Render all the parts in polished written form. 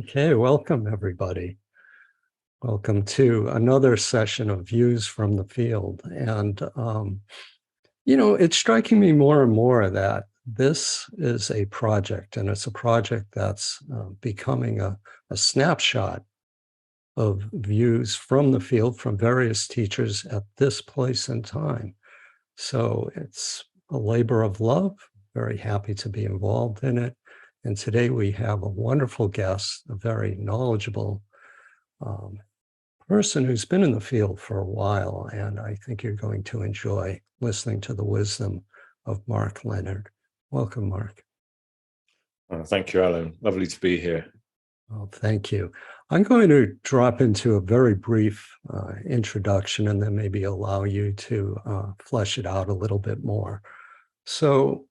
Okay, welcome everybody. Welcome to another session of Views from the Field. And, it's striking me more and more that this is a project, and it's a project that's becoming a snapshot of views from the field from various teachers at this place and time. So it's a labor of love, very happy to be involved in it. And today we have a wonderful guest, a very knowledgeable person who's been in the field for a while. And I think you're going to enjoy listening to the wisdom of Mark Leonard. Welcome, Mark. Thank you, Alan. Lovely to be here. Well, thank you. I'm going to drop into a very brief introduction and then maybe allow you to flesh it out a little bit more. So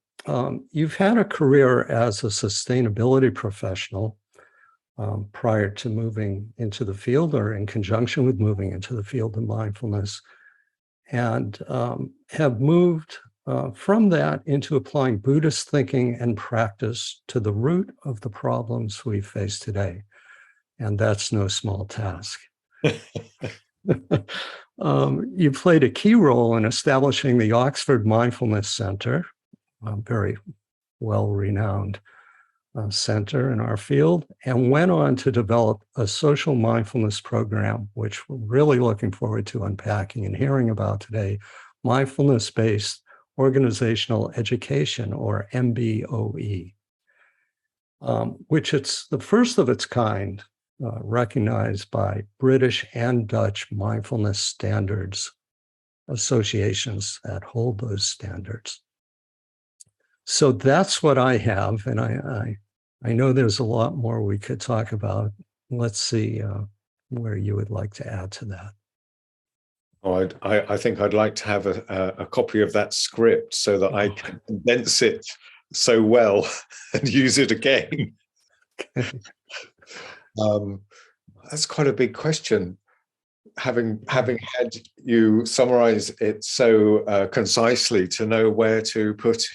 you've had a career as a sustainability professional prior to moving into the field or in conjunction with moving into the field of mindfulness, and have moved from that into applying Buddhist thinking and practice to the root of the problems we face today. And that's no small task. You played a key role in establishing the Oxford Mindfulness Centre, a very well-renowned center in our field, and went on to develop a social mindfulness program, which we're really looking forward to unpacking and hearing about today, mindfulness-based organizational education, or MBOE, which it's the first of its kind, recognized by British and Dutch mindfulness standards associations that hold those standards. So that's what I have, and I know there's a lot more we could talk about. Let's see where you would like to add to that. Oh, I think I'd like to have a copy of that script so that I can condense it so well and use it again. That's quite a big question. Having had you summarize it so concisely, to know where to put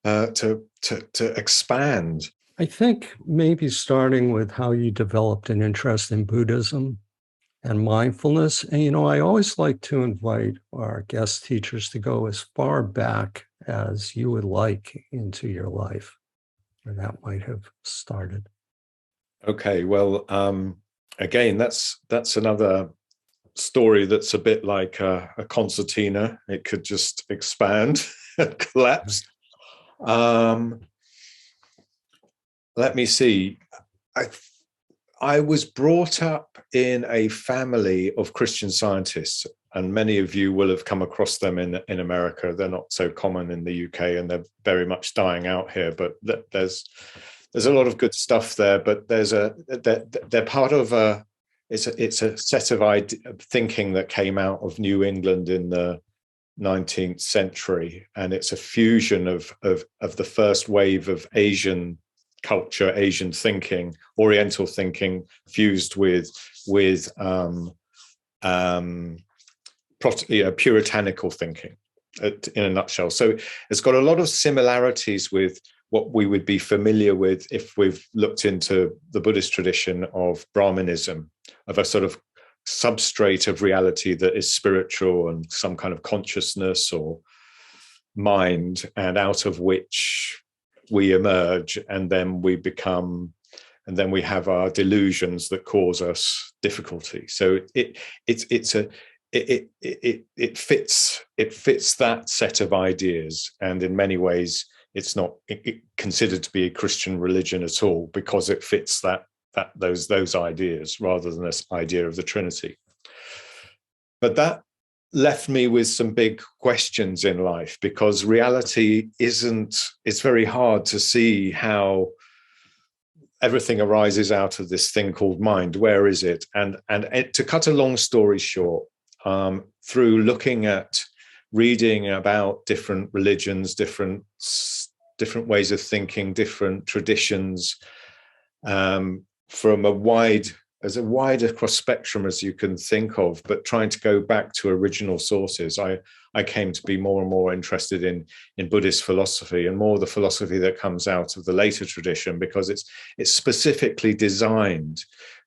to expand. I think maybe starting with how you developed an interest in Buddhism and mindfulness. And, I always like to invite our guest teachers to go as far back as you would like into your life, where that might have started. Okay, well, again, that's another story that's a bit like a concertina. It could just expand and collapse. Let me see. I was brought up in a family of Christian scientists, and many of you will have come across them in America. They're not so common in the UK, and they're very much dying out here. But there's a lot of good stuff there. But they're part of it's a set of thinking that came out of New England in the 19th century, and it's a fusion of the first wave of Asian culture, Asian thinking, Oriental thinking, fused with puritanical thinking, in a nutshell. So it's got a lot of similarities with what we would be familiar with if we've looked into the Buddhist tradition of Brahmanism, of a sort of substrate of reality that is spiritual and some kind of consciousness or mind, and out of which we emerge, and then we have our delusions that cause us difficulty. So it fits that set of ideas, and in many ways it's not considered to be a Christian religion at all, because it fits those ideas rather than this idea of the Trinity. But that left me with some big questions in life, because reality it's very hard to see how everything arises out of this thing called mind. Where is it? And to cut a long story short, through looking at reading about different religions, different ways of thinking, different traditions, from a wide wider cross spectrum as you can think of, but trying to go back to original sources. I came to be more and more interested in Buddhist philosophy, and more the philosophy that comes out of the later tradition, because it's specifically designed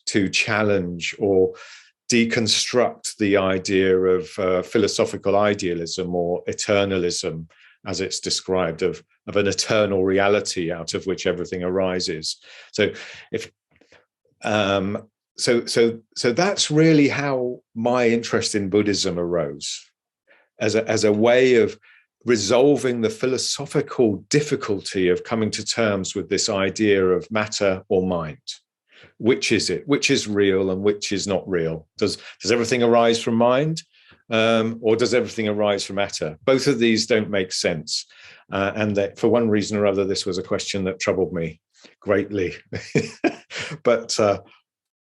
to challenge or deconstruct the idea of philosophical idealism or eternalism, as it's described, of an eternal reality out of which everything arises. So so that's really how my interest in Buddhism arose, as a way of resolving the philosophical difficulty of coming to terms with this idea of matter or mind. Which is it? Which is real and which is not real? Does everything arise from mind, or does everything arise from matter? Both of these don't make sense, and that for one reason or other, this was a question that troubled me greatly. But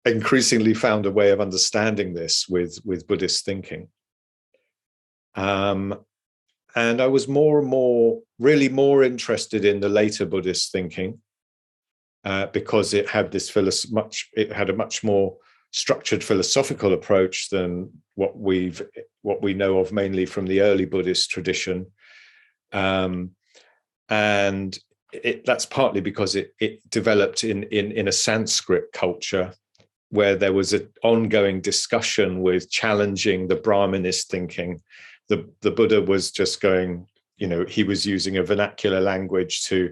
increasingly found a way of understanding this with Buddhist thinking. And I was more and more, really more interested in the later Buddhist thinking, because it had a much more structured philosophical approach than what we know of mainly from the early Buddhist tradition, and that's partly because it developed in a Sanskrit culture, where there was an ongoing discussion with challenging the Brahminist thinking. The Buddha was just going, he was using a vernacular language to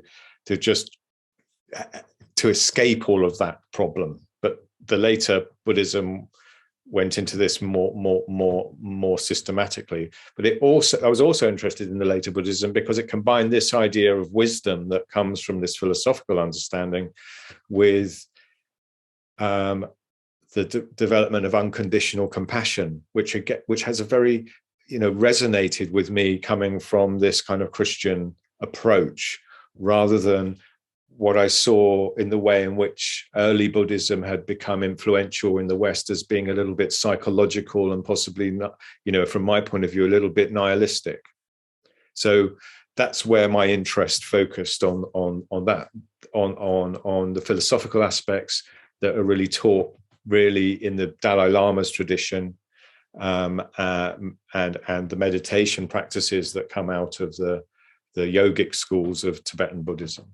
escape all of that problem. But the later Buddhism went into this more systematically. But I was also interested in the later Buddhism because it combined this idea of wisdom that comes from this philosophical understanding with the development of unconditional compassion, which has a very, resonated with me, coming from this kind of Christian approach, rather than what I saw in the way in which early Buddhism had become influential in the West as being a little bit psychological and possibly not, from my point of view, a little bit nihilistic. So that's where my interest focused on the philosophical aspects that are really taught really in the Dalai Lama's tradition, and the meditation practices that come out of the yogic schools of Tibetan Buddhism.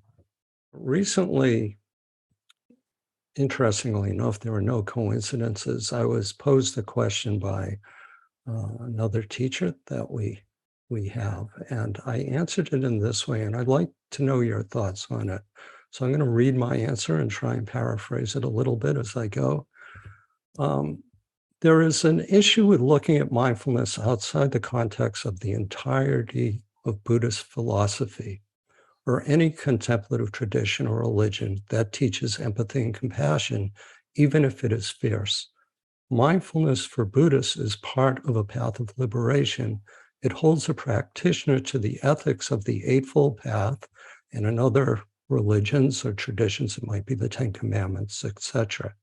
Recently, interestingly enough, there were no coincidences. I was posed a question by another teacher that we have, and I answered it in this way, and I'd like to know your thoughts on it. So I'm going to read my answer and try and paraphrase it a little bit as I go. There is an issue with looking at mindfulness outside the context of the entirety of Buddhist philosophy or any contemplative tradition or religion that teaches empathy and compassion, even if it is fierce. Mindfulness for Buddhists is part of a path of liberation. It holds a practitioner to the ethics of the Eightfold Path, and in other religions or traditions, it might be the Ten Commandments, etc.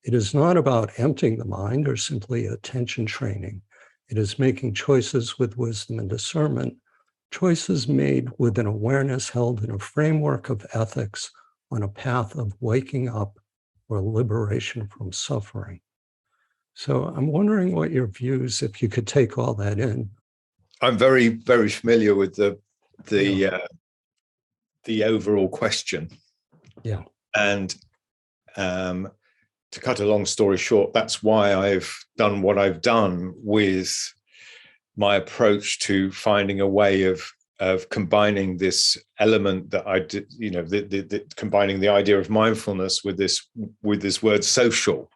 It is not about emptying the mind or simply attention training. It is making choices with wisdom and discernment, choices made with an awareness held in a framework of ethics on a path of waking up or liberation from suffering. So I'm wondering what your views, if you could take all that in. I'm very, very familiar with the overall question. Yeah. And to cut a long story short, that's why I've done what I've done with my approach to finding a way of combining this element that I did, combining the idea of mindfulness with this word social,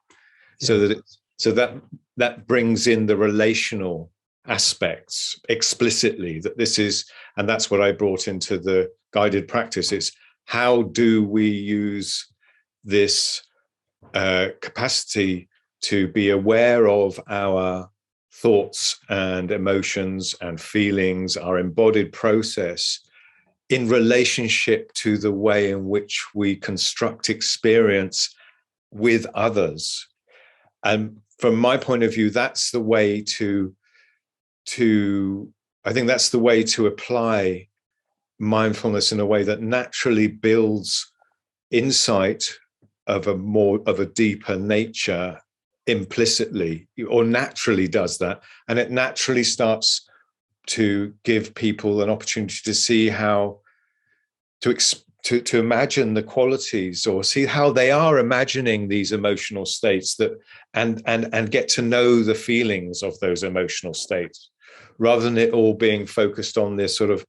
yeah. so that brings in the relational aspects explicitly. That this is, and that's what I brought into the guided practice. It's how do we use this capacity to be aware of our thoughts and emotions and feelings, our embodied process, in relationship to the way in which we construct experience with others. And from my point of view, that's the way I think that's the way to apply mindfulness in a way that naturally builds insight a deeper nature implicitly or naturally does that, and it naturally starts to give people an opportunity to see how to imagine the qualities, or see how they are imagining these emotional states, that and get to know the feelings of those emotional states, rather than it all being focused on this sort of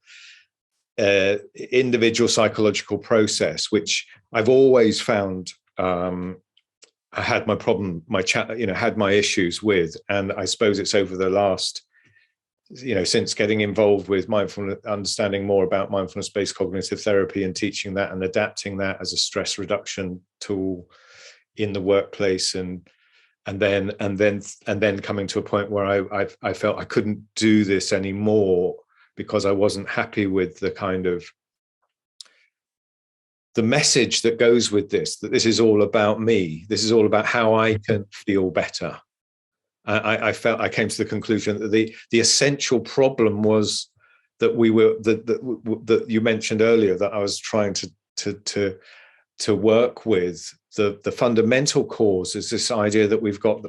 individual psychological process, which I've always found I had my problem, had my issues with. And I suppose it's over the last, since getting involved with mindfulness, understanding more about mindfulness-based cognitive therapy and teaching that and adapting that as a stress reduction tool in the workplace, and then coming to a point where I felt I couldn't do this anymore because I wasn't happy with the kind of the message that goes with this, that this is all about me. This is all about how I can feel better. I came to the conclusion that the essential problem was that that you mentioned earlier, that I was trying to work with. The fundamental cause is this idea that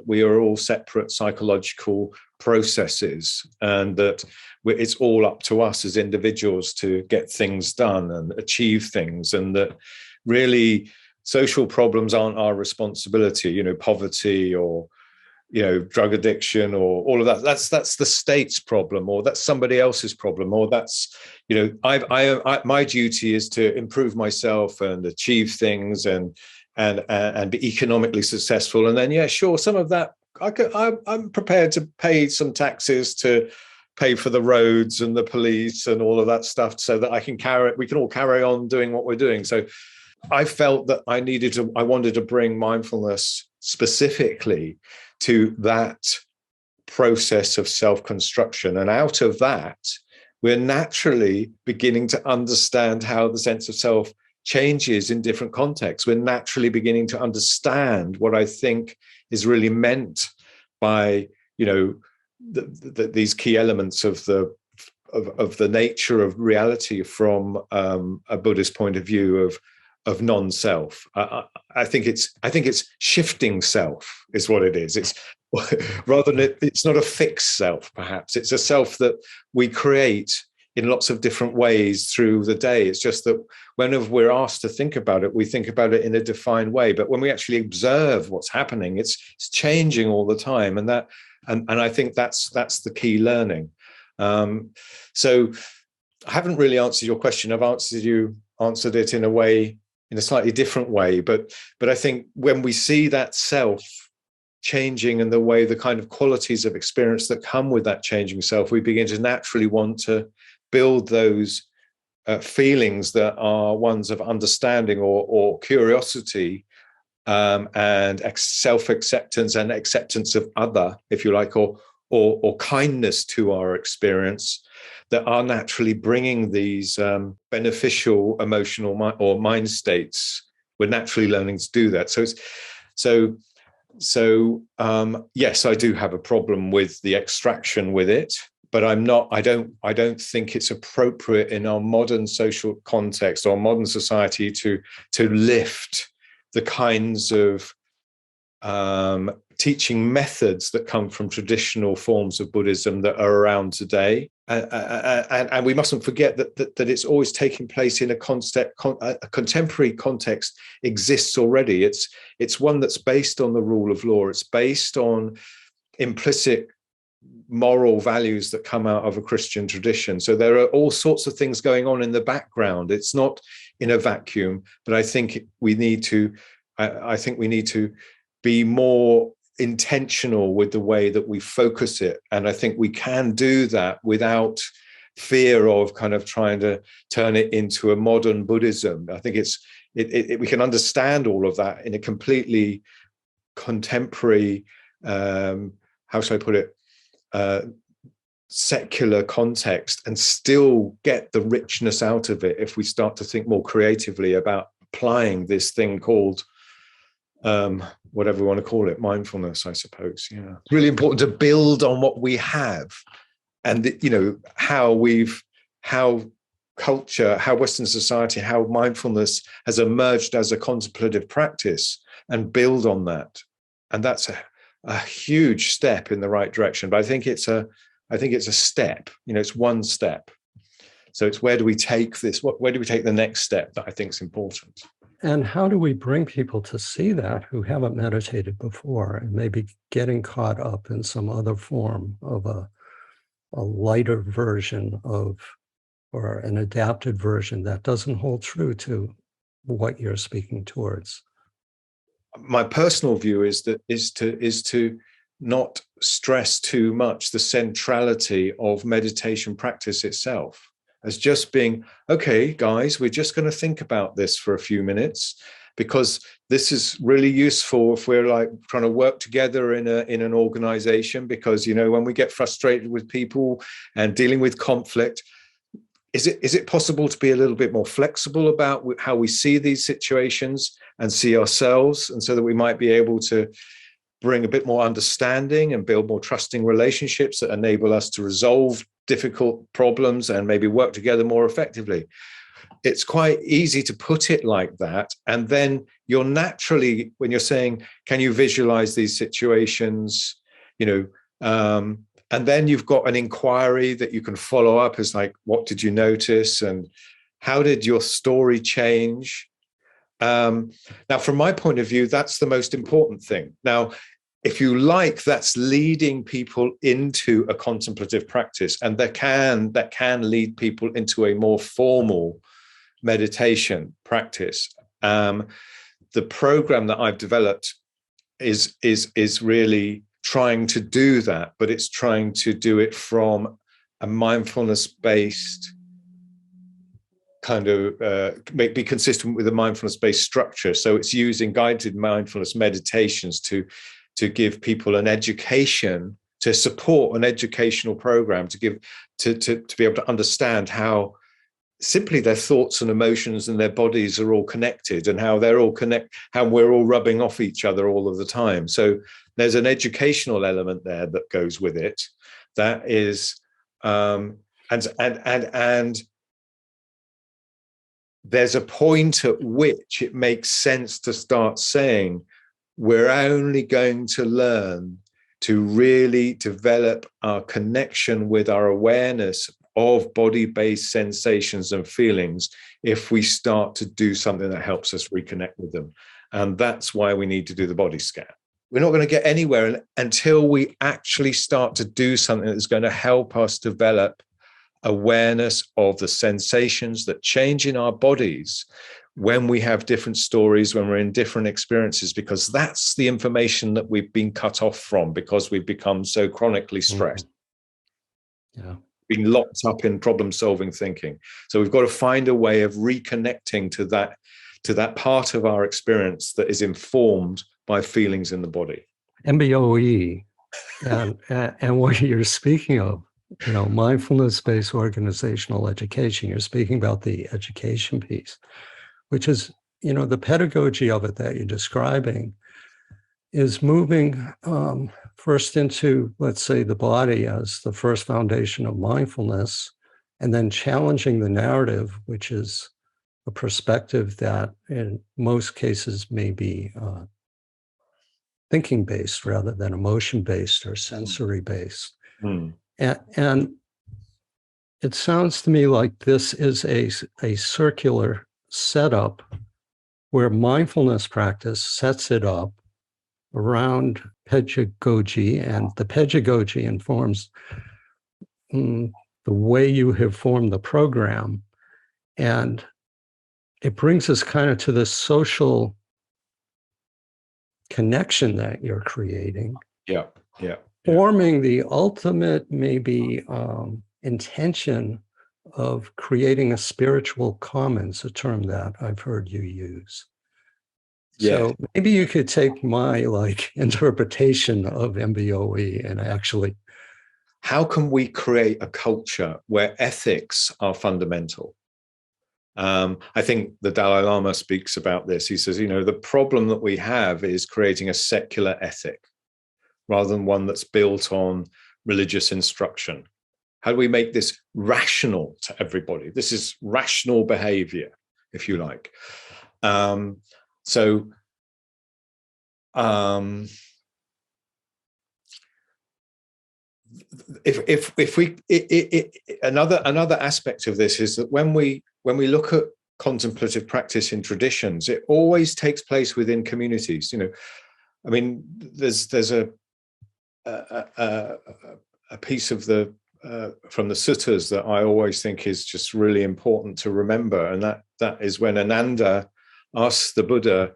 we are all separate psychological processes, and that it's all up to us as individuals to get things done and achieve things, and that really social problems aren't our responsibility, poverty or drug addiction or all of that. That's the state's problem, or that's somebody else's problem, or that's, my duty is to improve myself and achieve things and be economically successful. And then, yeah, sure, some of that I'm prepared to pay some taxes to pay for the roads and the police and all of that stuff, so that we can all carry on doing what we're doing. So I felt that I wanted to bring mindfulness specifically to that process of self-construction. And out of that, we're naturally beginning to understand how the sense of self changes in different contexts. We're naturally beginning to understand what I think is really meant by, these key elements of the nature of reality from a Buddhist point of view of non-self. I think it's shifting self is what it is. It's rather than it's not a fixed self, perhaps. It's a self that we create in lots of different ways through the day. It's just that whenever we're asked to think about it, we think about it in a defined way. But when we actually observe what's happening, it's changing all the time. And I think that's the key learning. So I haven't really answered your question. I've answered it in a slightly different way. But I think when we see that self changing and the kind of qualities of experience that come with that changing self, we begin to naturally want to build those feelings that are ones of understanding or curiosity, and self-acceptance and acceptance of other, if you like, or kindness to our experience, that are naturally bringing these beneficial emotional or mind states. We're naturally learning to do that. So yes, I do have a problem with the extraction with it, but I don't think it's appropriate in our modern social context or modern society to lift the kinds of teaching methods that come from traditional forms of Buddhism that are around today. And we mustn't forget that it's always taking place in a contemporary context exists already. It's one that's based on the rule of law. It's based on implicit moral values that come out of a Christian tradition. So there are all sorts of things going on in the background. It's not in a vacuum, but I think we need to be more intentional with the way that we focus it. And I think we can do that without fear of kind of trying to turn it into a modern Buddhism. I think we can understand all of that in a completely contemporary, how should I put it, secular context, and still get the richness out of it if we start to think more creatively about applying this thing called whatever we want to call it, mindfulness, I suppose. Yeah, it's really important to build on what we have, and how culture, how Western society, how mindfulness has emerged as a contemplative practice and build on that. And that's a huge step in the right direction. But I think it's a step, it's one step. So it's where do we take this? Where do we take the next step that I think is important? And how do we bring people to see that who haven't meditated before and maybe getting caught up in some other form of a lighter version of, or an adapted version that doesn't hold true to what you're speaking towards? My personal view is to not stress too much the centrality of meditation practice itself, as just being, okay, guys, we're just going to think about this for a few minutes, because this is really useful if we're like trying to work together in an organization, because, when we get frustrated with people and dealing with conflict, is it possible to be a little bit more flexible about how we see these situations and see ourselves, and so that we might be able to bring a bit more understanding and build more trusting relationships that enable us to resolve difficult problems and maybe work together more effectively? It's quite easy to put it like that. And then you're naturally, when you're saying, can you visualize these situations, and then you've got an inquiry that you can follow up as like, what did you notice? And how did your story change? Now, from my point of view, that's the most important thing. Now, if you like, that's leading people into a contemplative practice, and that can lead people into a more formal meditation practice. The program that I've developed is really trying to do that, but it's trying to do it from a mindfulness-based kind of be consistent with a mindfulness-based structure. So it's using guided mindfulness meditations to give people an education, to support an educational program, to be able to understand how simply their thoughts and emotions and their bodies are all connected, and how they're all how we're all rubbing off each other all of the time. So there's an educational element there that goes with it. That is, and there's a point at which it makes sense to start saying, we're only going to learn to really develop our connection with our awareness of body-based sensations and feelings if we start to do something that helps us reconnect with them. And that's why we need to do the body scan. We're not going to get anywhere until we actually start to do something that's going to help us develop awareness of the sensations that change in our bodies when we have different stories, when we're in different experiences, because that's the information that we've been cut off from because we've become so chronically stressed. Yeah. Been locked up in problem-solving thinking. So we've got to find a way of reconnecting to that part of our experience that is informed by feelings in the body. MBOE and what you're speaking of, mindfulness-based organizational education, you're speaking about the education piece, which is, the pedagogy of it that you're describing is moving first into, let's say, the body as the first foundation of mindfulness, and then challenging the narrative, which is a perspective that in most cases may be thinking-based rather than emotion-based or sensory-based. Mm. And it sounds to me like this is a circular setup where mindfulness practice sets it up around pedagogy, and the pedagogy informs the way you have formed the program. And it brings us kind of to this social connection that you're creating. Yeah. Forming the ultimate, maybe, intention of creating a spiritual commons, a term that I've heard you use. Yeah. So maybe you could take my interpretation of MBOE and actually. How can we create a culture where ethics are fundamental? I think the Dalai Lama speaks about this. He says, the problem that we have is creating a secular ethic rather than one that's built on religious instruction. How do we make this rational to everybody? This is rational behavior, if you like. Another aspect of this is that when we look at contemplative practice in traditions, it always takes place within communities. I mean, there's a piece of the from the suttas that I always think is just really important to remember, and that is when Ananda asks the Buddha,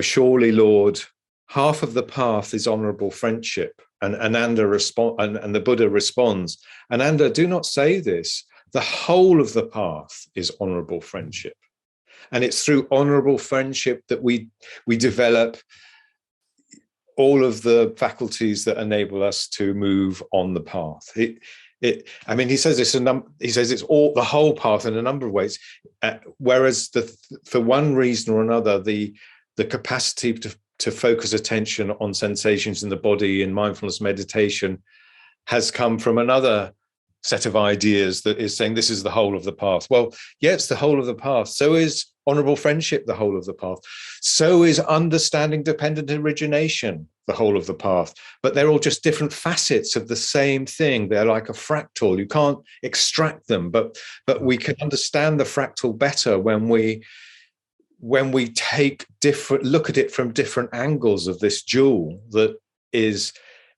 surely, Lord, half of the path is honorable friendship. And Ananda and the Buddha responds, Ananda, do not say this. The whole of the path is honorable friendship. And it's through honorable friendship that we develop all of the faculties that enable us to move on the path. I mean, he says it's all the whole path in a number of ways. Whereas for one reason or another, the capacity to focus attention on sensations in the body in mindfulness meditation has come from another set of ideas that is saying this is the whole of the path. Well, yeah, it's the whole of the path. So is honorable friendship the whole of the path. So is understanding dependent origination the whole of the path. But they're all just different facets of the same thing. They're like a fractal. You can't extract them, but we can understand the fractal better when we look at it from different angles of this jewel that is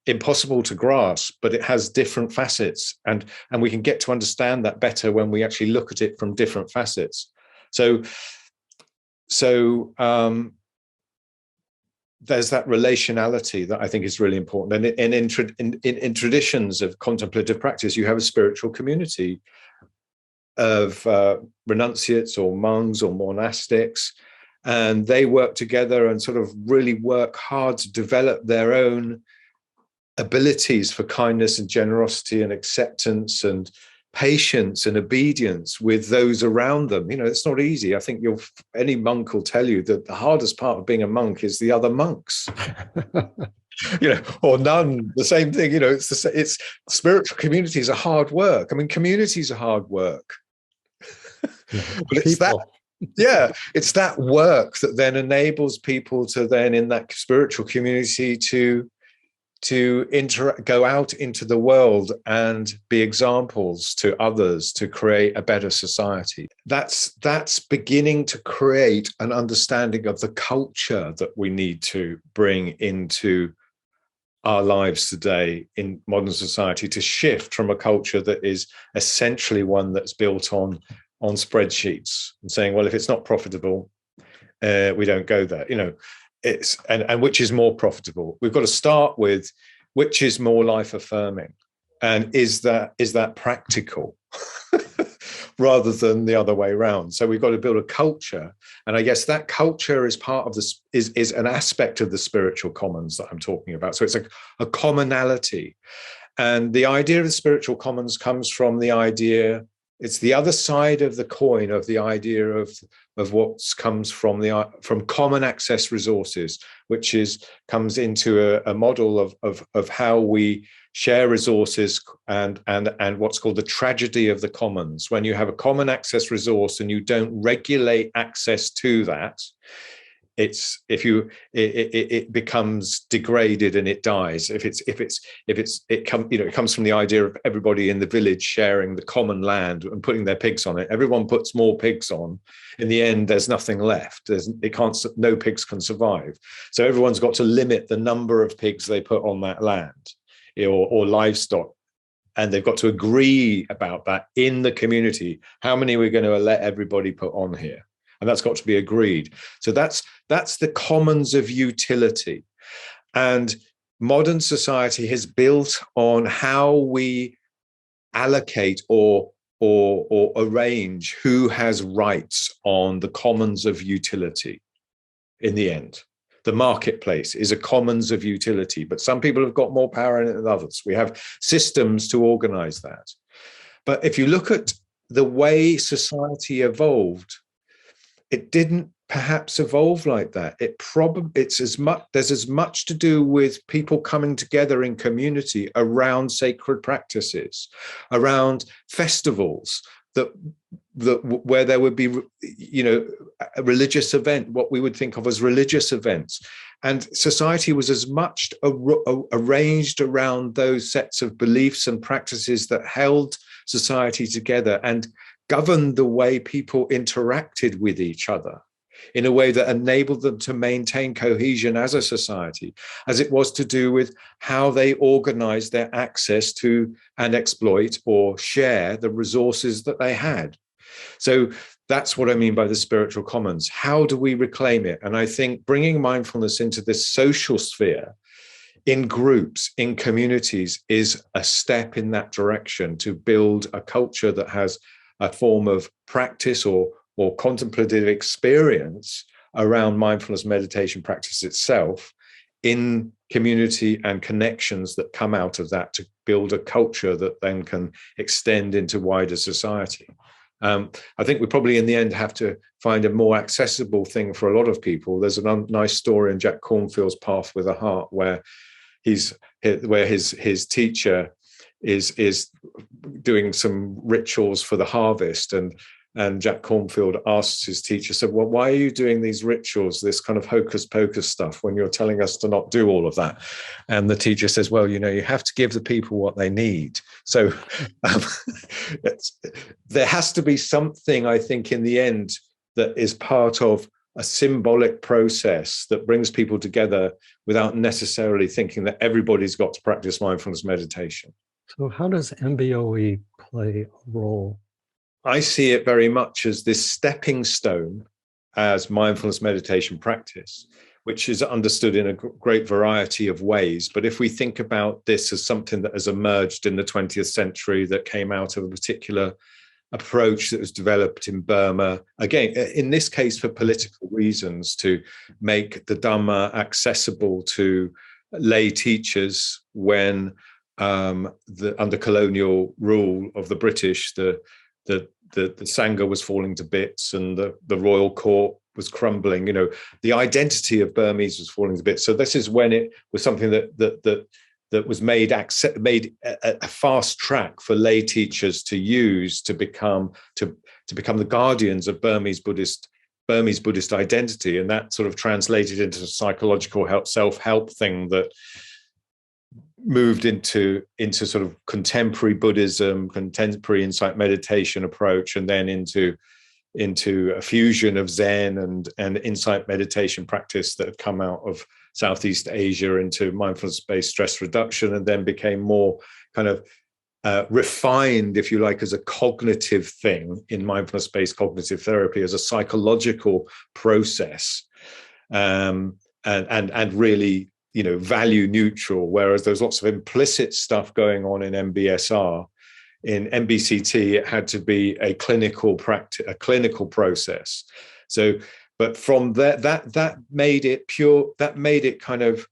impossible to grasp, but it has different facets, and we can get to understand that better when we actually look at it from different facets. So there's that relationality that I think is really important. And in traditions of contemplative practice, you have a spiritual community of renunciates or monks or monastics, and they work together and sort of really work hard to develop their own abilities for kindness and generosity and acceptance and patience and obedience with those around them. It's not easy. I think any monk will tell you that the hardest part of being a monk is the other monks. Or nun, the same thing. It's spiritual communities are hard work. I mean, communities are hard work. But it's it's that work that then enables people to then, in that spiritual community, to go out into the world and be examples to others to create a better society. That's beginning to create an understanding of the culture that we need to bring into our lives today in modern society, to shift from a culture that is essentially one that's built on spreadsheets and saying, well, if it's not profitable, we don't go there. It's and which is more profitable. We've got to start with which is more life affirming, and is that practical rather than the other way around. So we've got to build a culture, and I guess that culture is part of this, is an aspect of the spiritual commons that I'm talking about. So it's a commonality, and the idea of the spiritual commons comes from the idea. It's the other side of the coin of the idea of what comes from common access resources, which comes into a model of how we share resources and what's called the tragedy of the commons. When you have a common access resource and you don't regulate access to that, it becomes degraded and it dies. It comes from the idea of everybody in the village sharing the common land and putting their pigs on it. Everyone puts more pigs on. In the end, there's nothing left. No pigs can survive. So everyone's got to limit the number of pigs they put on that land, or livestock. And they've got to agree about that in the community. How many we're going to let everybody put on here? And that's got to be agreed. So that's the commons of utility. And modern society has built on how we allocate or arrange who has rights on the commons of utility. In the end, the marketplace is a commons of utility, but some people have got more power in it than others. We have systems to organize that. But if you look at the way society evolved, it didn't perhaps evolve like that. There's as much to do with people coming together in community around sacred practices, around festivals, that where there would be, a religious event, what we would think of as religious events. And society was as much arranged around those sets of beliefs and practices that held society together and governed the way people interacted with each other in a way that enabled them to maintain cohesion as a society, as it was to do with how they organized their access to and exploit or share the resources that they had. So that's what I mean by the spiritual commons. How do we reclaim it? And I think bringing mindfulness into this social sphere in groups, in communities, is a step in that direction to build a culture that has a form of practice or contemplative experience around mindfulness meditation practice itself, in community and connections that come out of that, to build a culture that then can extend into wider society. I think we probably in the end have to find a more accessible thing for a lot of people. There's a nice story in Jack Cornfield's Path with a Heart where his teacher is doing some rituals for the harvest, and Jack Cornfield asks his teacher, said, well, why are you doing these rituals, this kind of hocus pocus stuff, when you're telling us to not do all of that? And the teacher says, well, you have to give the people what they need. So there has to be something, I think, in the end that is part of a symbolic process that brings people together without necessarily thinking that everybody's got to practice mindfulness meditation. So how does MBOE play a role? I see it very much as this stepping stone as mindfulness meditation practice, which is understood in a great variety of ways. But if we think about this as something that has emerged in the 20th century, that came out of a particular approach that was developed in Burma, again, in this case for political reasons, to make the Dhamma accessible to lay teachers when under colonial rule of the British, the Sangha was falling to bits and the royal court was crumbling. The identity of Burmese was falling to bits. So this is when it was something that was made a fast track for lay teachers to use to become the guardians of Burmese Buddhist identity, and that sort of translated into a psychological self-help thing that moved into sort of contemporary Buddhism, contemporary insight meditation approach, and then into a fusion of Zen and insight meditation practice that had come out of Southeast Asia into mindfulness-based stress reduction, and then became more kind of refined, if you like, as a cognitive thing in mindfulness-based cognitive therapy, as a psychological process, and really value neutral, whereas there's lots of implicit stuff going on in MBSR. In MBCT, it had to be a clinical practice, a clinical process. So, but from that made it pure. That made it kind of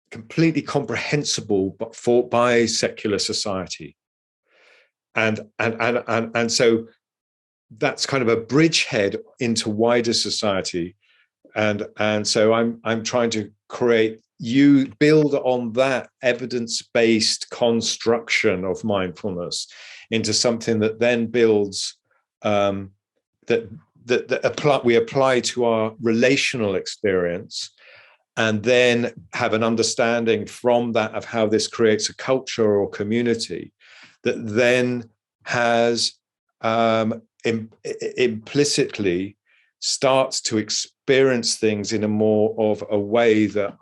completely comprehensible, but by secular society, and so that's kind of a bridgehead into wider society. And so I'm trying to build on that evidence-based construction of mindfulness into something that then builds we apply to our relational experience, and then have an understanding from that of how this creates a culture or community that then has implicitly starts to experience things in a more of a way that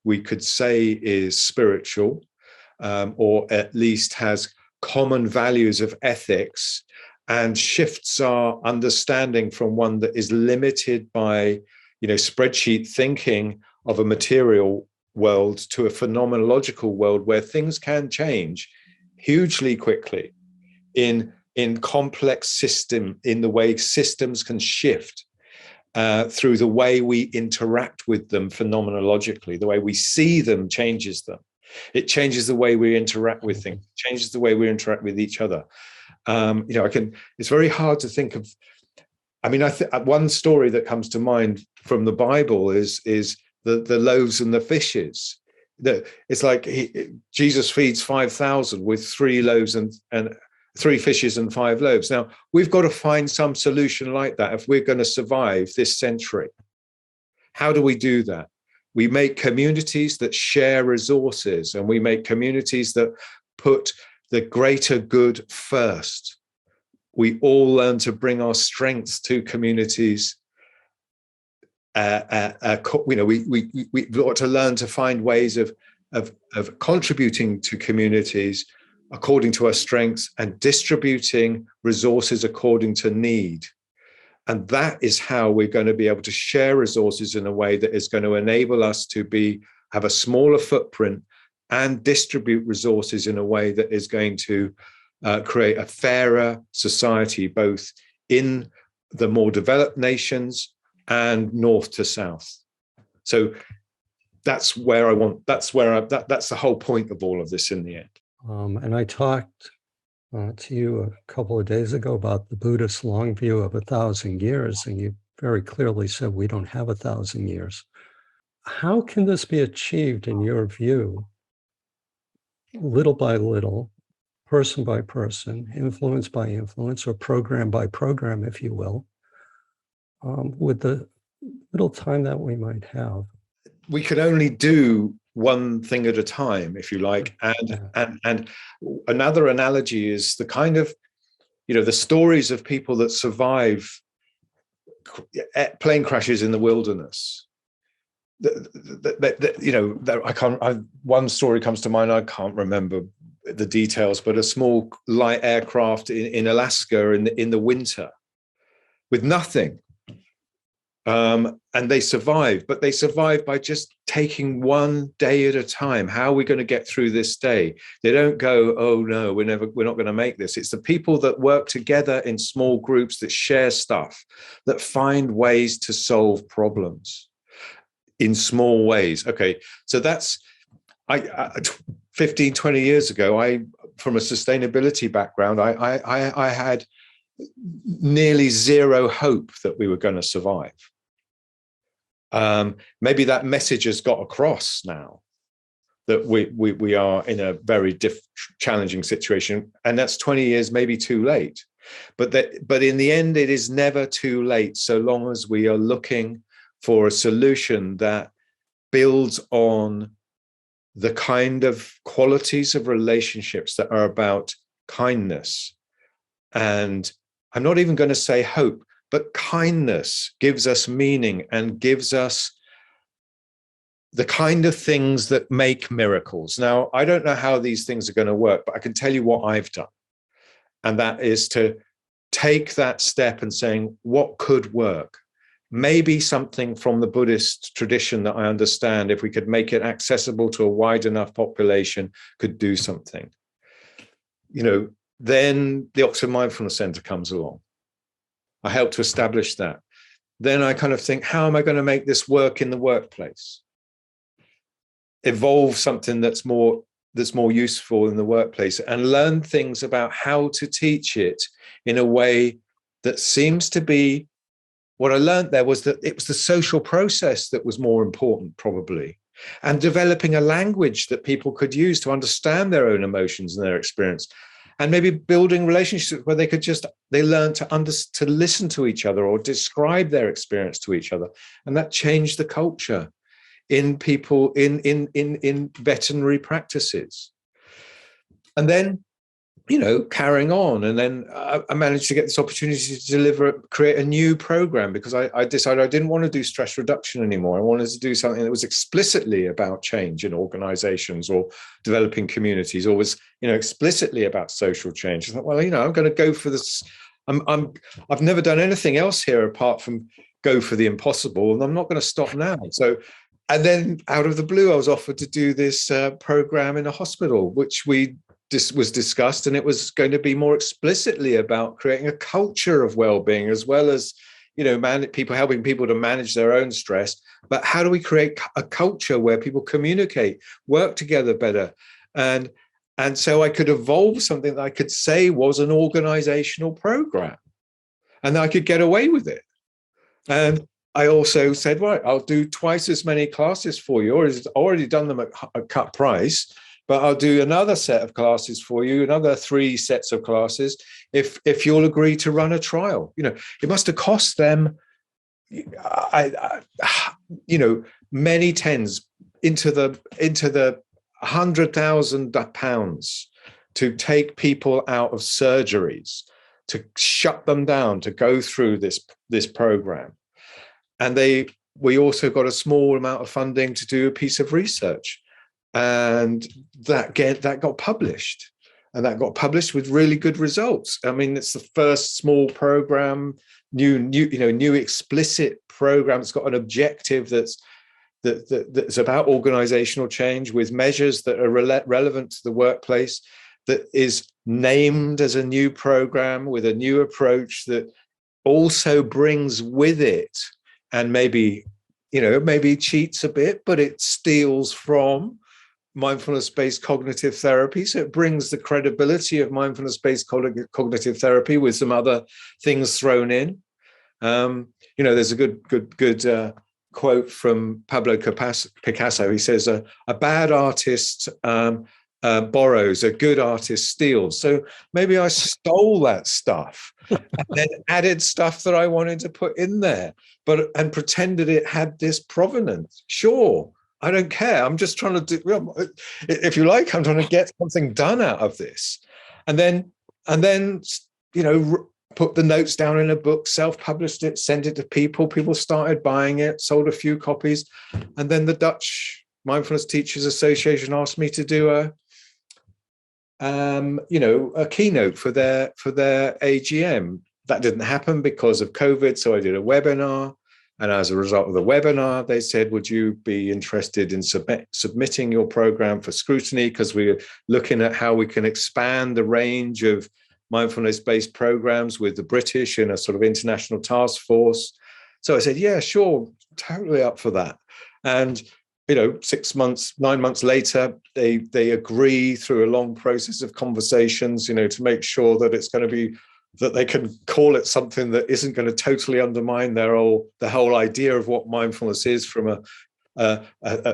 we could say is spiritual, or at least has common values of ethics, and shifts our understanding from one that is limited by spreadsheet thinking of a material world to a phenomenological world where things can change hugely quickly in complex system, in the way systems can shift through the way we interact with them phenomenologically. The way we see them changes them. It changes the way we interact with things, it changes the way we interact with each other. It's very hard to think of I mean, one story that comes to mind from the Bible is the loaves and the fishes. It's like Jesus feeds 5,000 with 3 loaves and 3 fishes and 5 loaves. Now, we've got to find some solution like that if we're going to survive this century. How do we do that? We make communities that share resources, and we make communities that put the greater good first. We all learn to bring our strengths to communities. We ought to learn to find ways of contributing to communities according to our strengths and distributing resources according to need. And that is how we're going to be able to share resources in a way that is going to enable us to have a smaller footprint and distribute resources in a way that is going to create a fairer society, both in the more developed nations and north to south. So that's the whole point of all of this in the end. And I talked to you a couple of days ago about the Buddhist long view of 1,000 years, and you very clearly said we don't have 1,000 years. How can this be achieved in your view, little by little, person by person, influence by influence, or program by program, if you will, with the little time that we might have? We can only do one thing at a time, if you like. And another analogy is the kind of, the stories of people that survive plane crashes in the wilderness. One story comes to mind. I can't remember the details, but a small light aircraft in Alaska in the winter with nothing. And they survive, but they survive by just taking one day at a time. How are we going to get through this day? They don't go, oh no, we're not going to make this. It's the people that work together in small groups, that share stuff, that find ways to solve problems in small ways. Okay, so that's 15, 20 years ago, from a sustainability background, I had nearly zero hope that we were going to survive. Maybe that message has got across now, that we are in a very challenging situation, and that's 20 years maybe too late. But in the end, it is never too late, so long as we are looking for a solution that builds on the kind of qualities of relationships that are about kindness. And I'm not even going to say hope, but kindness gives us meaning and gives us the kind of things that make miracles. Now, I don't know how these things are going to work, but I can tell you what I've done. And that is to take that step and saying, what could work? Maybe something from the Buddhist tradition that I understand, if we could make it accessible to a wide enough population, could do something. Then the Oxford Mindfulness Centre comes along. I help to establish that. Then I kind of think, how am I going to make this work in the workplace? Evolve something that's more useful in the workplace, and learn things about how to teach it in a way that seems to be, what I learned there was that it was the social process that was more important, probably, and developing a language that people could use to understand their own emotions and their experience. And maybe building relationships where they learn to listen to each other or describe their experience to each other. And that changed the culture in people, in veterinary practices. And then, carrying on. And then I managed to get this opportunity to create a new program, because I decided I didn't want to do stress reduction anymore. I wanted to do something that was explicitly about change in organizations or developing communities, or was, explicitly about social change. I thought, well, I'm going to go for this. I've never done anything else here apart from go for the impossible, and I'm not going to stop now. So, and then out of the blue, I was offered to do this program in a hospital, which was discussed, and it was going to be more explicitly about creating a culture of well-being, as well as, helping people to manage their own stress. But how do we create a culture where people communicate, work together better? And so I could evolve something that I could say was an organizational program, and I could get away with it. And I also said, right, I'll do twice as many classes for you, or already done them at a cut price, but I'll do another set of classes for you, another 3 sets of classes, if you'll agree to run a trial. It must have cost them, many tens into the £100,000 to take people out of surgeries, to shut them down, to go through this program. And we also got a small amount of funding to do a piece of research, and that got published, and that got published with really good results. I mean, it's the first small program, new explicit program. It's got an objective that's about organizational change, with measures that are relevant to the workplace, that is named as a new program with a new approach that also brings with it, and maybe cheats a bit, but it steals from mindfulness-based cognitive therapy. So it brings the credibility of mindfulness-based cognitive therapy with some other things thrown in. There's a good quote from Pablo Picasso. He says, a bad artist borrows, a good artist steals. So maybe I stole that stuff and then added stuff that I wanted to put in there, and pretended it had this provenance. Sure, I don't care. I'm just trying to do, if you like, I'm trying to get something done out of this. And then put the notes down in a book, self-published it, sent it to people. People started buying it, sold a few copies. And then the Dutch Mindfulness Teachers Association asked me to do a keynote for their AGM. That didn't happen because of COVID. So I did a webinar. And as a result of the webinar, they said, would you be interested in submitting your program for scrutiny? Because we're looking at how we can expand the range of mindfulness-based programs with the British in a sort of international task force. So I said, yeah, sure, totally up for that. And 6 months, 9 months later, they agree through a long process of conversations, to make sure that it's going to be, that they can call it something that isn't going to totally undermine the whole idea of what mindfulness is from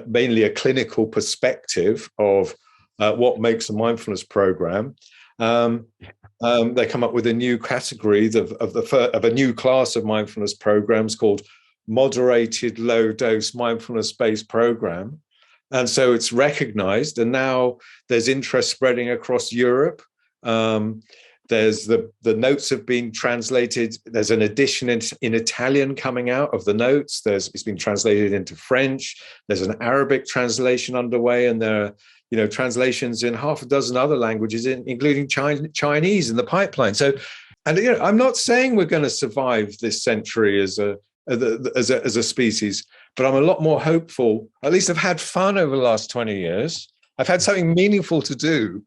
mainly a clinical perspective of what makes a mindfulness program. They come up with a new category of a new class of mindfulness programs called moderated low-dose mindfulness-based program. And so it's recognized, and now there's interest spreading across Europe. There's the notes have been translated. There's an edition in Italian coming out of the notes. It's been translated into French. There's an Arabic translation underway, and there are translations in half a dozen other languages, including Chinese in the pipeline. So, and I'm not saying we're going to survive this century as a species, but I'm a lot more hopeful. At least I've had fun over the last 20 years. I've had something meaningful to do.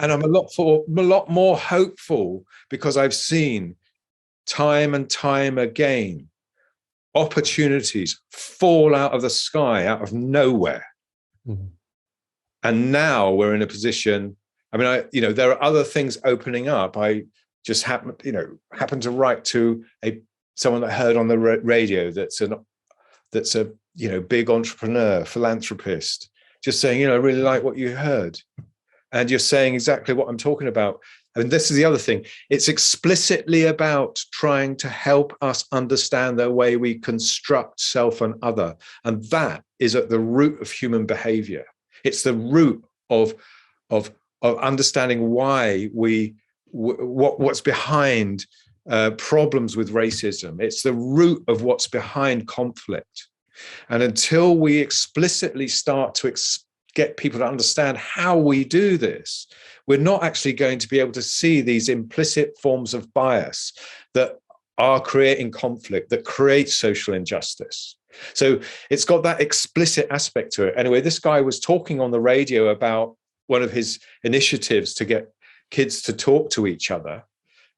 And I'm a lot more hopeful because I've seen time and time again opportunities fall out of the sky, out of nowhere. Mm-hmm. And now we're in a position. I mean, there are other things opening up. I just happened to write to someone that I heard on the radio that's a big entrepreneur, philanthropist, just saying, I really like what you heard. And you're saying exactly what I'm talking about. And this is the other thing. It's explicitly about trying to help us understand the way we construct self and other. And that is at the root of human behavior. It's the root of understanding why what's behind problems with racism. It's the root of what's behind conflict. And until we explicitly start to get people to understand how we do this, we're not actually going to be able to see these implicit forms of bias that are creating conflict, that create social injustice. So it's got that explicit aspect to it. Anyway, this guy was talking on the radio about one of his initiatives to get kids to talk to each other,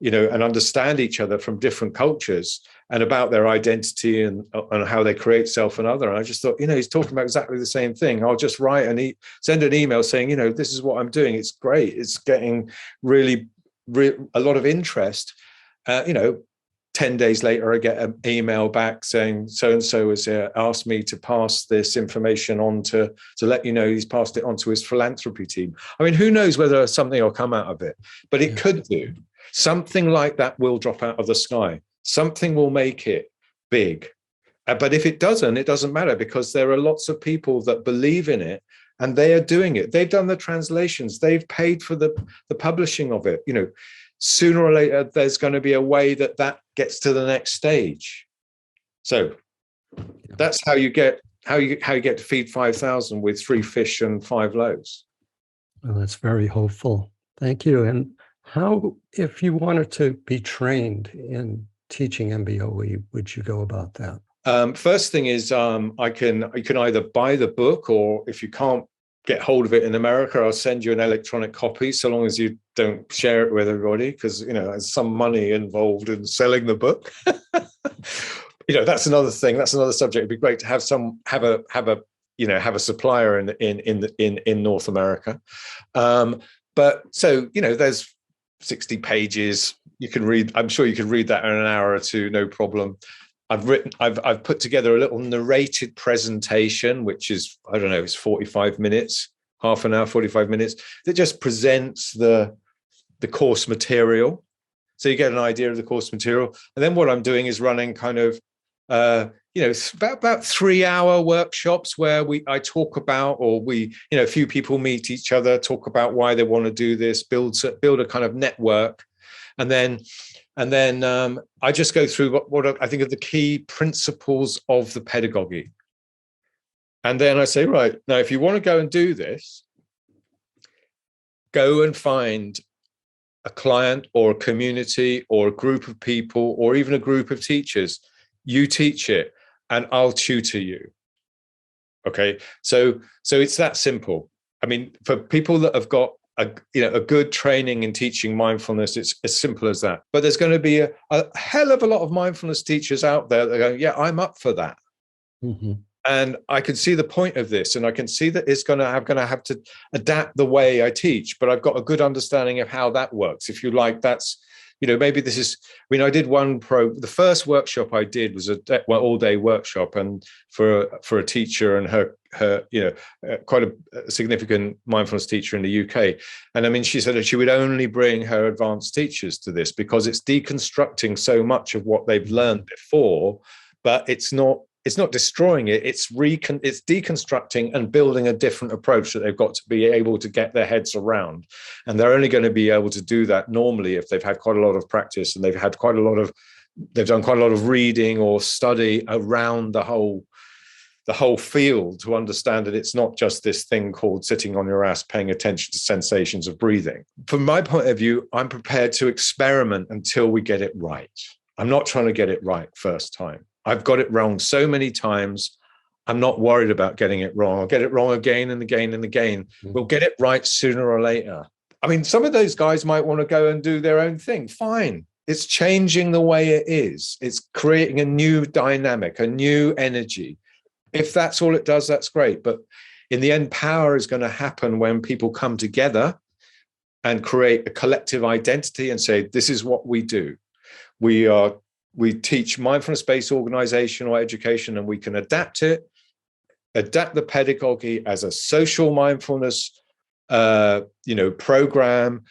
and understand each other from different cultures, and about their identity and how they create self and other. And I just thought, he's talking about exactly the same thing. I'll just write send an email saying, this is what I'm doing. It's great. It's getting really a lot of interest. 10 days later, I get an email back saying so-and-so has asked me to pass this information on to let you know he's passed it on to his philanthropy team. I mean, who knows whether something will come out of it, but it could do. Something like that will drop out of the sky. Something will make it big. But if it doesn't matter, because there are lots of people that believe in it and they are doing it. They've done the translations. They've paid for the publishing of it. You know, sooner or later, there's going to be a way that gets to the next stage. So that's how you get to feed 5,000 with 3 fish and 5 loaves. Well, that's very hopeful. Thank you. And how, if you wanted to be trained in teaching MBOE, would you go about that? First thing is, you can either buy the book, or if you can't get hold of it in America, I'll send you an electronic copy, so long as you don't share it with everybody, because, you know, there's some money involved in selling the book. You know, that's another thing. That's another subject. It'd be great to have a supplier in North America. But so, you know, there's 60 pages. You can read. I'm sure you can read that in an hour or two, no problem. I've put together a little narrated presentation, which is, I don't know, it's 45 minutes, half an hour, 45 minutes, that just presents the course material. So you get an idea of the course material. And then what I'm doing is running kind of, about 3-hour workshops where I talk about, or a few people meet each other, talk about why they want to do this, build a kind of network. And then I just go through what I think are the key principles of the pedagogy. And then I say, right, now, if you want to go and do this, go and find a client or a community or a group of people or even a group of teachers. You teach it and I'll tutor you. Okay, so it's that simple. I mean, for people that have got a good training in teaching mindfulness, it's as simple as that. But there's going to be a hell of a lot of mindfulness teachers out there that go, yeah, I'm up for that. Mm-hmm. And I can see the point of this, and I can see that it's going to have to adapt the way I teach, but I've got a good understanding of how that works. If you like, that's, maybe this is, I did the first workshop I did was all-day workshop, and for a teacher and her quite a significant mindfulness teacher in the UK. And I mean, she said that she would only bring her advanced teachers to this because it's deconstructing so much of what they've learned before, but it's not destroying it. It's deconstructing and building a different approach that they've got to be able to get their heads around. And they're only going to be able to do that normally if they've had quite a lot of practice and they've done quite a lot of reading or study around the whole field to understand that it's not just this thing called sitting on your ass, paying attention to sensations of breathing. From my point of view, I'm prepared to experiment until we get it right. I'm not trying to get it right first time. I've got it wrong so many times. I'm not worried about getting it wrong. I'll get it wrong again and again and again. Mm-hmm. We'll get it right sooner or later. I mean, some of those guys might want to go and do their own thing. Fine. It's changing the way it is. It's creating a new dynamic, a new energy. If that's all it does, that's great. But in the end, power is going to happen when people come together and create a collective identity and say, this is what we do. We teach mindfulness-based organizational education, and we can adapt the pedagogy as a social mindfulness, program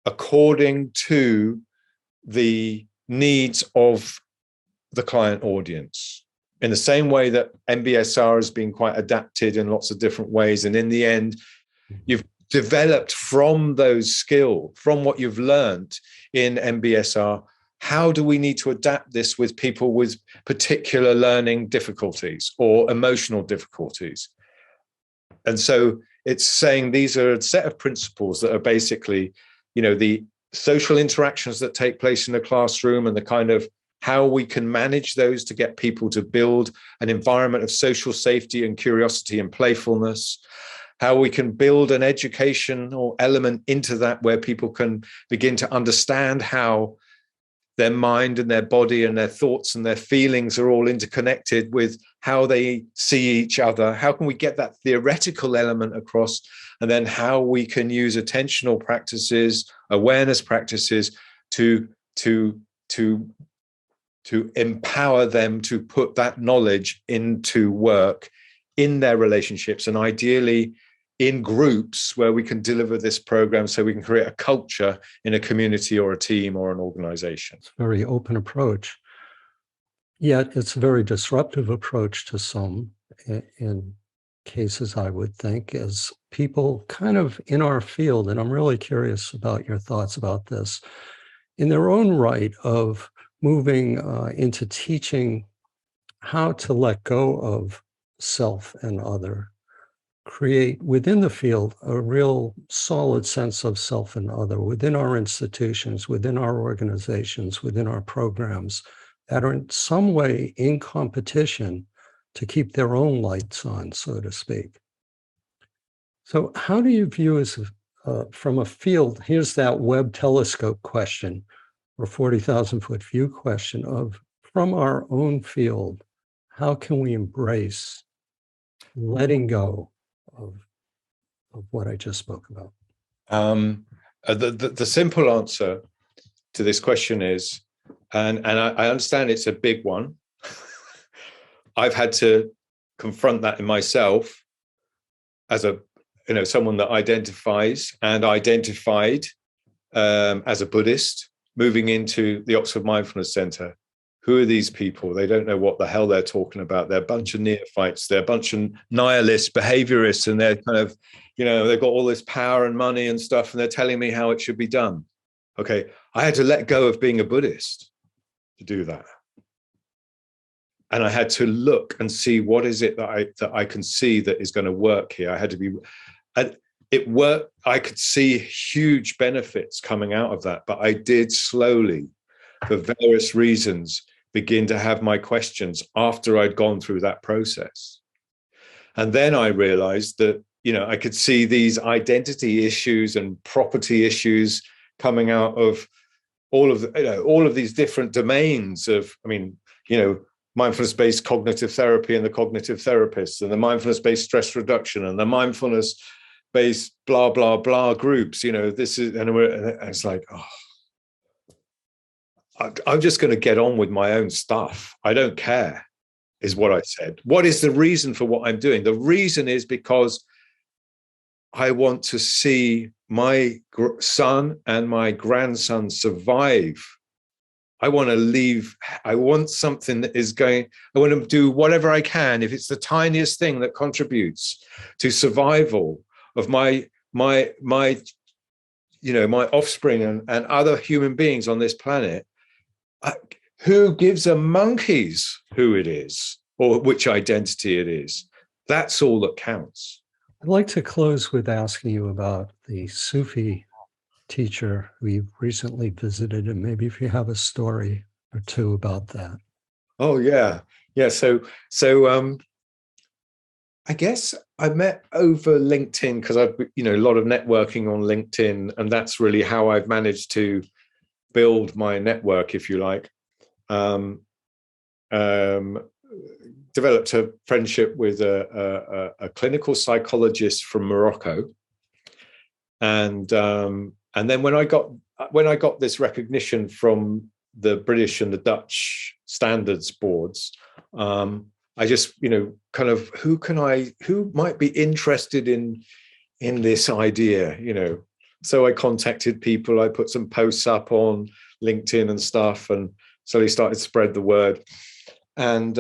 according to the needs of the client audience. In the same way that MBSR has been quite adapted in lots of different ways. And in the end, you've developed from those skills, from what you've learned in MBSR, how do we need to adapt this with people with particular learning difficulties or emotional difficulties? And so it's saying these are a set of principles that are basically, the social interactions that take place in the classroom and the kind of how we can manage those to get people to build an environment of social safety and curiosity and playfulness, how we can build an educational element into that where people can begin to understand how their mind and their body and their thoughts and their feelings are all interconnected with how they see each other. How can we get that theoretical element across? And then how we can use attentional practices, awareness practices to to empower them to put that knowledge into work in their relationships, and ideally in groups where we can deliver this program so we can create a culture in a community or a team or an organization. It's a very open approach. Yet it's a very disruptive approach to some in cases, I would think, as people kind of in our field, and I'm really curious about your thoughts about this, in their own right of moving into teaching how to let go of self and other, create within the field a real solid sense of self and other within our institutions, within our organizations, within our programs that are in some way in competition to keep their own lights on, so to speak. So how do you view as from a field, here's that Webb telescope question or 40,000 foot view question of from our own field, how can we embrace letting go of what I just spoke about? The simple answer to this question is, and I understand it's a big one. I've had to confront that in myself as someone that identifies and identified as a Buddhist, moving into the Oxford Mindfulness Centre. Who are these people? They don't know what the hell they're talking about. They're a bunch of neophytes. They're a bunch of nihilists, behaviorists, and they're kind of, they've got all this power and money and stuff, and they're telling me how it should be done. Okay, I had to let go of being a Buddhist to do that. And I had to look and see what is it that I can see that is going to work here. I had to be, and it worked. I could see huge benefits coming out of that, but I did slowly, for various reasons, begin to have my questions after I'd gone through that process. And then I realized that, I could see these identity issues and property issues coming out of all of these different domains of, mindfulness-based cognitive therapy and the cognitive therapists, and the mindfulness-based stress reduction and the mindfulness-based blah, blah, blah groups. This is, and it's like, I'm just going to get on with my own stuff. I don't care, is what I said. What is the reason for what I'm doing? The reason is because I want to see my son and my grandson survive. I want to leave. I want something that is going, I want to do whatever I can, if it's the tiniest thing that contributes to survival of my offspring and other human beings on this planet. Who gives a monkeys who it is or which identity it is? That's all that counts. I'd like to close with asking you about the Sufi teacher who you've recently visited, and maybe if you have a story or two about that. Oh, yeah. Yeah. So I guess I met over LinkedIn because I've, a lot of networking on LinkedIn, and that's really how I've managed to build my network, if you like. Developed a friendship with a clinical psychologist from Morocco, and then when I got this recognition from the British and the Dutch standards boards, I just kind of who might be interested in this idea, So I contacted people. I put some posts up on LinkedIn and stuff, and slowly started to spread the word. And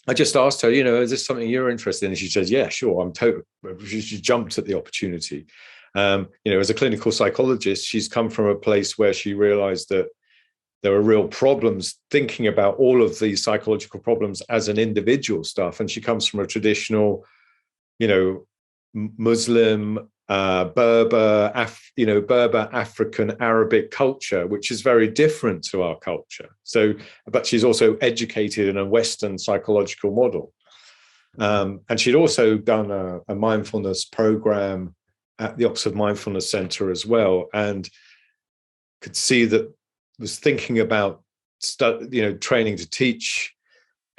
I just asked her, is this something you're interested in? And she says, yeah, sure. I'm totally. She jumped at the opportunity. As a clinical psychologist, she's come from a place where she realized that there are real problems thinking about all of these psychological problems as an individual stuff. And she comes from a traditional, Muslim, Berber, African, Arabic culture, which is very different to our culture. So, but she's also educated in a Western psychological model. And she'd also done a mindfulness program at the Oxford Mindfulness Centre as well, and could see that was thinking about training to teach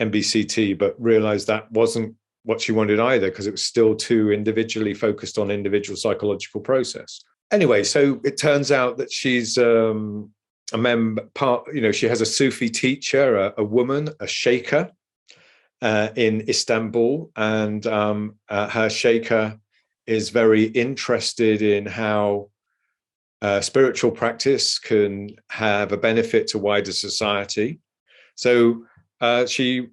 MBCT, but realized that wasn't what she wanted either, because it was still too individually focused on individual psychological process. Anyway, so it turns out that she's a member part, she has a Sufi teacher, a woman, a sheikha in Istanbul, and her sheikha is very interested in how spiritual practice can have a benefit to wider society. So she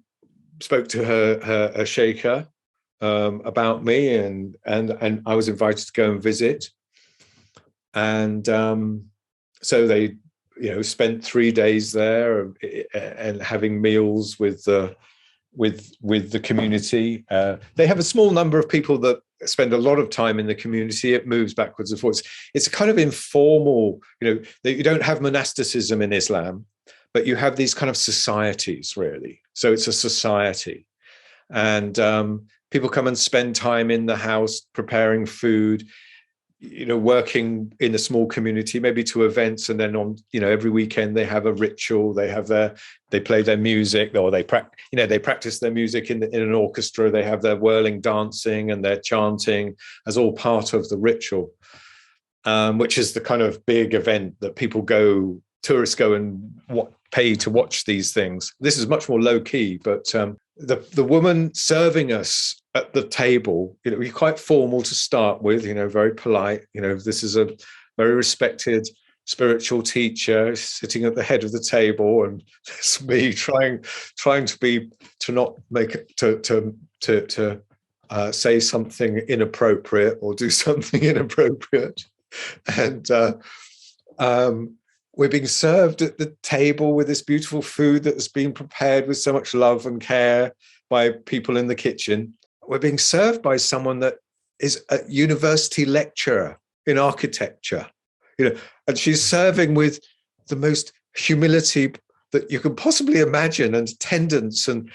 spoke to her sheikha about me, and I was invited to go and visit. And so they, spent 3 days there and having meals with the community. They have a small number of people that spend a lot of time in the community. It moves backwards and forwards. It's a kind of informal, you don't have monasticism in Islam, but you have these kind of societies, really. So it's a society. And people come and spend time in the house preparing food, working in a small community, maybe to events, and then on, every weekend they have a ritual. They play their music, or they practice their music in an orchestra. They have their whirling dancing and their chanting as all part of the ritual, which is the kind of big event that tourists go and pay to watch these things. This is much more low key, but the woman serving us at the table, we're quite formal to start with, very polite. This is a very respected spiritual teacher sitting at the head of the table, and it's me trying to not make it to say something inappropriate or do something inappropriate, and we're being served at the table with this beautiful food that has been prepared with so much love and care by people in the kitchen. We're being served by someone that is a university lecturer in architecture, and she's serving with the most humility that you can possibly imagine, and tendance, and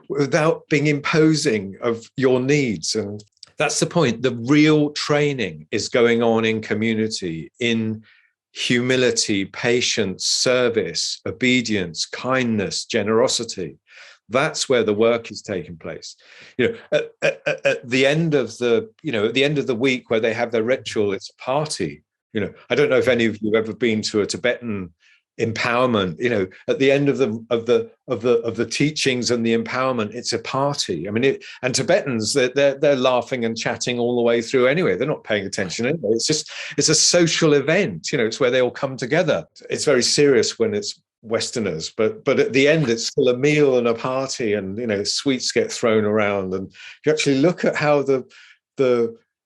without being imposing of your needs. And that's the point. The real training is going on in community, in humility, patience, service, obedience, kindness, generosity. That's where the work is taking place. At the end of the week where they have their ritual, it's a party. I don't know if any of you have ever been to a Tibetan empowerment. At the end of the teachings and the empowerment, it's a party. And Tibetans, they're laughing and chatting all the way through anyway. They're not paying attention anyway. It's a social event. It's where they all come together. It's very serious when it's Westerners, but at the end it's still a meal and a party, and sweets get thrown around. And if you actually look at how the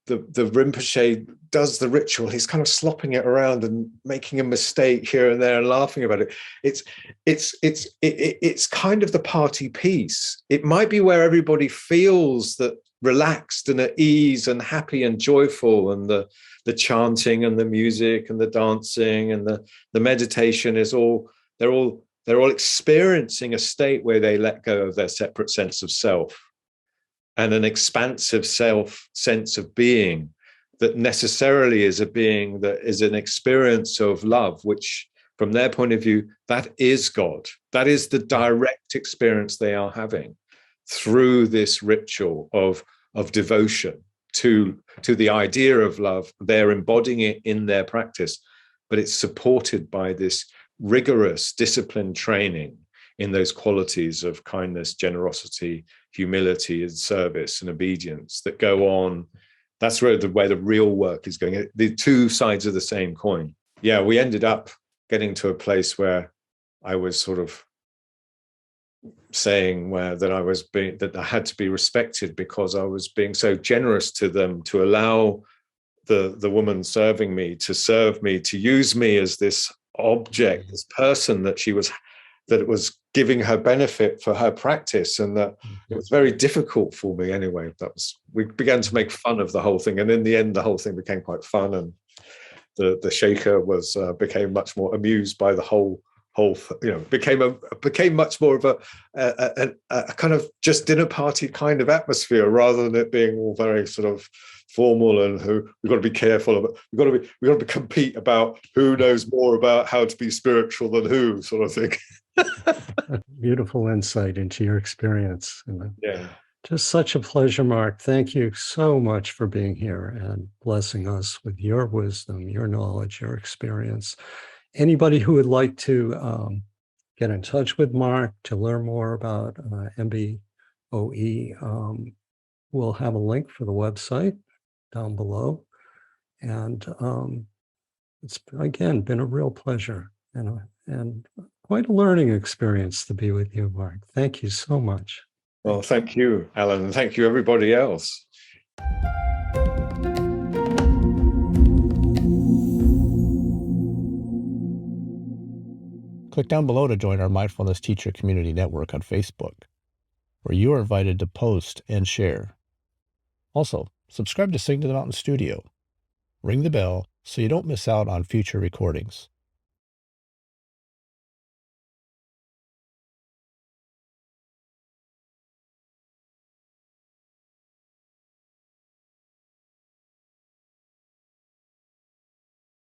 Rinpoche does the ritual, he's kind of slopping it around and making a mistake here and there and laughing about it. It's kind of the party piece. It might be where everybody feels that relaxed and at ease and happy and joyful, and the chanting and the music and the dancing and the meditation is all, they're all experiencing a state where they let go of their separate sense of self and an expansive self sense of being that necessarily is a being that is an experience of love, which from their point of view, that is God. That is the direct experience they are having through this ritual of devotion to the idea of love. They're embodying it in their practice, but it's supported by this rigorous disciplined training in those qualities of kindness, generosity, humility, and service and obedience that go on. That's where the real work is going. The two sides of the same coin. Yeah, we ended up getting to a place where I was sort of saying that I had to be respected because I was being so generous to them, to allow the woman serving me to serve me, to use me as this object, this person that it was giving her benefit for her practice, and that it was very difficult for me anyway. We began to make fun of the whole thing, and in the end the whole thing became quite fun, and the sheikha became much more amused by the whole became much more of a kind of just dinner party kind of atmosphere, rather than it being all very sort of formal and we've got to be careful of it. We've got to compete about who knows more about how to be spiritual than who, sort of thing. Beautiful insight into your experience. Yeah. Just such a pleasure, Mark. Thank you so much for being here and blessing us with your wisdom, your knowledge, your experience. anybody who would like to get in touch with Mark to learn more about MBOE, we'll have a link for the website down below. And it's, again, been a real pleasure and quite a learning experience to be with you, Mark. Thank you so much. Well, thank you, Alan, and thank you, everybody else. Click down below to join our Mindfulness Teacher Community Network on Facebook, where you are invited to post and share. Also, subscribe to Sing to the Mountain Studio. Ring the bell so you don't miss out on future recordings.